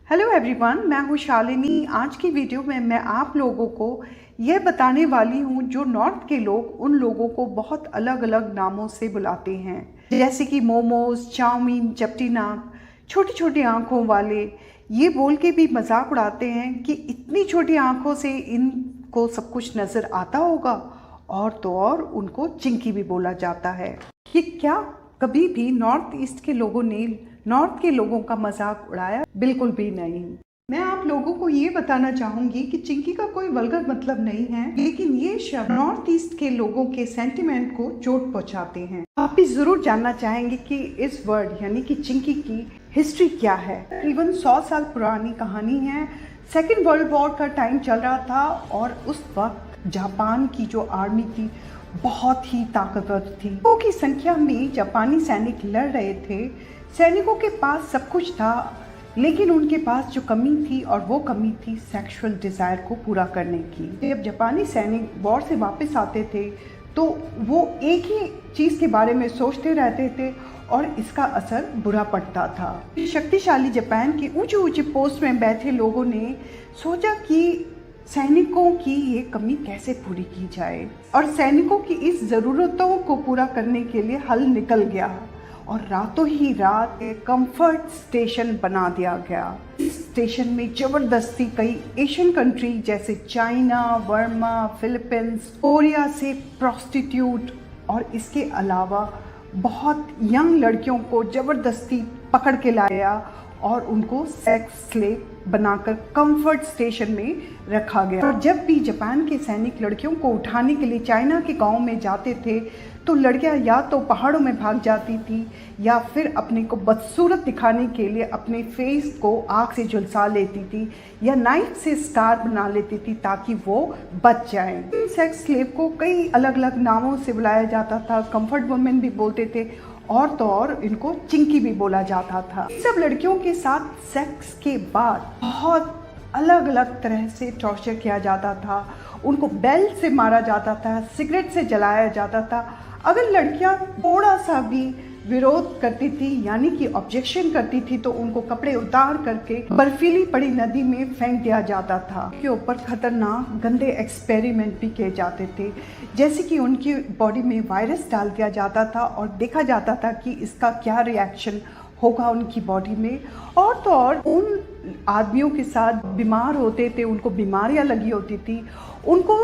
Hello everyone, मैं हूँ शालिनी। आज की वीडियो में मैं आप लोगों को यह बताने वाली हूँ जो नॉर्थ के लोग उन लोगों को बहुत अलग अलग नामों से बुलाते हैं, जैसे कि मोमोज, चाउमीन, चपटी नाक, छोटी छोटी आँखों वाले। ये बोल के भी मजाक उड़ाते हैं कि इतनी छोटी आँखों से इनको सब कुछ नज़र आता होगा। और तो और उनको चिंकी भी बोला जाता है। कि क्या कभी भी नॉर्थ ईस्ट के लोगों ने नॉर्थ के लोगों का मजाक उड़ाया? बिल्कुल भी नहीं। मैं आप लोगों को ये बताना चाहूंगी कि चिंकी का कोई वल्गर मतलब नहीं है, लेकिन ये शब्द नॉर्थ ईस्ट के लोगों के सेंटिमेंट को चोट पहुंचाते हैं। आप भी जरूर जानना चाहेंगे कि इस वर्ड यानी कि चिंकी की हिस्ट्री क्या है। तकरीबन 100 साल पुरानी कहानी है। सेकेंड वर्ल्ड वॉर का टाइम चल रहा था और उस वक्त जापान की जो आर्मी थी बहुत ही ताकतवर थी। लोगों की संख्या में जापानी सैनिक लड़ रहे थे। सैनिकों के पास सब कुछ था, लेकिन उनके पास जो कमी थी और वो कमी थी सेक्सुअल डिज़ायर को पूरा करने की। जब जापानी सैनिक वॉर से वापस आते थे तो वो एक ही चीज़ के बारे में सोचते रहते थे और इसका असर बुरा पड़ता था। शक्तिशाली जापान के ऊंचे ऊंचे पोस्ट में बैठे लोगों ने सोचा कि सैनिकों की ये कमी कैसे पूरी की जाए, और सैनिकों की इस ज़रूरतों को पूरा करने के लिए हल निकल गया और रातों ही रात एक कंफर्ट स्टेशन बना दिया गया। इस स्टेशन में जबरदस्ती कई एशियन कंट्री जैसे चाइना, बर्मा, फिलीपींस, कोरिया से प्रोस्टिट्यूट और इसके अलावा बहुत यंग लड़कियों को जबरदस्ती पकड़ के लाया और उनको सेक्स स्लेव बनाकर कंफर्ट स्टेशन में रखा गया। और जब भी जापान के सैनिक लड़कियों को उठाने के लिए चाइना के गांव में जाते थे तो लड़कियां या तो पहाड़ों में भाग जाती थी या फिर अपने को बदसूरत दिखाने के लिए अपने फेस को आग से झुलसा लेती थी या नाइफ से स्कार बना लेती थी ताकि वो बच जाएं। इन सेक्स स्लेव को कई अलग अलग नामों से बुलाया जाता था। कंफर्ट वुमेन भी बोलते थे और तो और इनको चिंकी भी बोला जाता था। सब लड़कियों के साथ सेक्स के बाद बहुत अलग अलग तरह से टॉर्चर किया जाता था। उनको बेल्ट से मारा जाता था, सिगरेट से जलाया जाता था। अगर लड़कियां थोड़ा सा भी विरोध करती थी यानी कि ऑब्जेक्शन करती थी तो उनको कपड़े उतार करके बर्फीली पड़ी नदी में फेंक दिया जाता था। के ऊपर खतरनाक गंदे एक्सपेरिमेंट भी किए जाते थे, जैसे कि उनकी बॉडी में वायरस डाल दिया जाता था और देखा जाता था कि इसका क्या रिएक्शन होगा उनकी बॉडी में। और तो और उन आदमियों के साथ बीमार होते थे, उनको बीमारियां लगी होती थी, उनको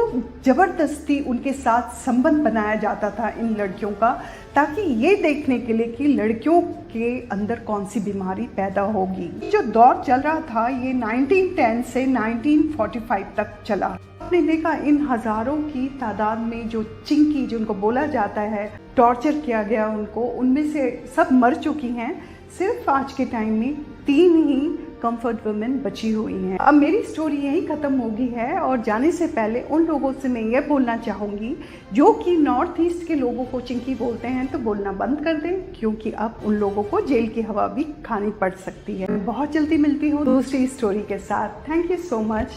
ज़बरदस्ती उनके साथ संबंध बनाया जाता था इन लड़कियों का, ताकि ये देखने के लिए कि लड़कियों के अंदर कौन सी बीमारी पैदा होगी। जो दौर चल रहा था ये 1910 से 1945 तक चला। आपने देखा इन हज़ारों की तादाद में जो चिंकी जिनको बोला जाता है टॉर्चर किया गया उनको, उनमें से सब मर चुकी हैं। सिर्फ आज के टाइम में 3 ही कंफर्ट वुमेन बची हुई हैं। अब मेरी स्टोरी यही ख़त्म हो गई है और जाने से पहले उन लोगों से मैं ये बोलना चाहूँगी जो कि नॉर्थ ईस्ट के लोगों को चिंकी बोलते हैं तो बोलना बंद कर दें, क्योंकि अब उन लोगों को जेल की हवा भी खानी पड़ सकती है। बहुत जल्दी मिलती हूँ दूसरी स्टोरी के साथ। Thank you so much.